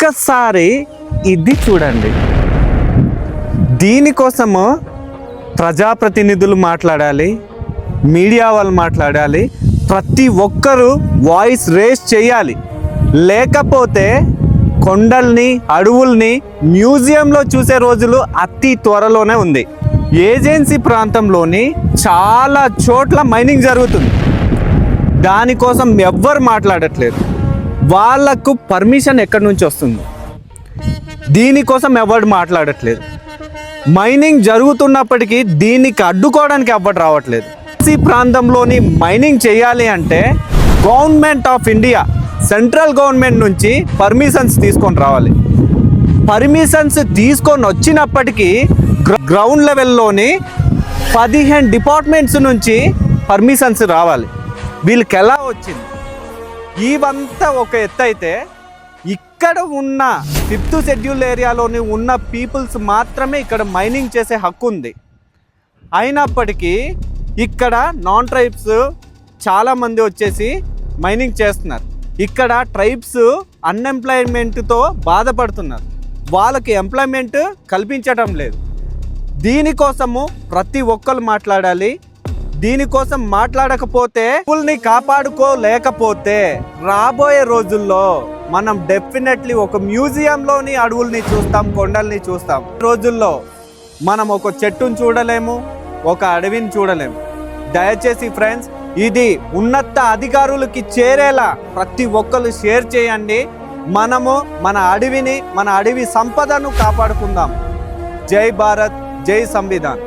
ఒక్కసారి ఇది చూడండి. దీనికోసము ప్రజాప్రతినిధులు మాట్లాడాలి, మీడియా వాళ్ళు మాట్లాడాలి, ప్రతి ఒక్కరూ వాయిస్ రేస్ చేయాలి. లేకపోతే కొండల్ని అడవుల్ని మ్యూజియంలో చూసే రోజులు అతి త్వరలోనే ఉంది. ఏజెన్సీ ప్రాంతంలోని చాలా చోట్ల మైనింగ్ జరుగుతుంది. దానికోసం ఎవ్వరు మాట్లాడట్లేదు. వాళ్ళకు పర్మిషన్ ఎక్కడి నుంచి వస్తుంది? దీనికోసం ఎవరు మాట్లాడట్లేదు. మైనింగ్ జరుగుతున్నప్పటికీ దీనికి అడ్డుకోవడానికి ఎవ్వరు రావట్లేదు. ఏజెన్సీ ప్రాంతంలోని మైనింగ్ చేయాలి అంటే government of India, central government నుంచి పర్మిషన్స్ తీసుకొని రావాలి. పర్మిషన్స్ తీసుకొని వచ్చినప్పటికీ గ్రౌండ్ లెవెల్లోని 15 డిపార్ట్మెంట్స్ నుంచి పర్మిషన్స్ రావాలి. వీళ్ళకి ఎలా వచ్చింది? ఇవంతా ఒక ఎత్తు అయితే, ఇక్కడ ఉన్న 5th షెడ్యూల్ ఏరియాలోని ఉన్న పీపుల్స్ మాత్రమే ఇక్కడ మైనింగ్ చేసే హక్కు ఉంది. అయినప్పటికీ ఇక్కడ నాన్ ట్రైబ్స్ చాలామంది వచ్చేసి మైనింగ్ చేస్తున్నారు. ఇక్కడ ట్రైబ్స్ అన్ఎంప్లాయ్మెంట్తో బాధపడుతున్నారు. వాళ్ళకి ఎంప్లాయ్మెంట్ కల్పించడం లేదు. దీనికోసము ప్రతి ఒక్కరు మాట్లాడాలి. దీనికోసం మాట్లాడకపోతే పీపుల్ని కాపాడుకోలేకపోతే రాబోయే రోజుల్లో మనం డెఫినెట్లీ ఒక మ్యూజియంలోని అడవుల్ని చూస్తాం, కొండల్ని చూస్తాం. రోజుల్లో మనం ఒక చెట్టును చూడలేము, ఒక అడవిని చూడలేము. దయచేసి ఫ్రెండ్స్, ఇది ఉన్నత అధికారులకి చేరేలా ప్రతి ఒక్కరు షేర్ చేయండి. మనము మన అడవిని, మన అడవి సంపదను కాపాడుకుందాం. జై భారత్, జై సంవిధాన్.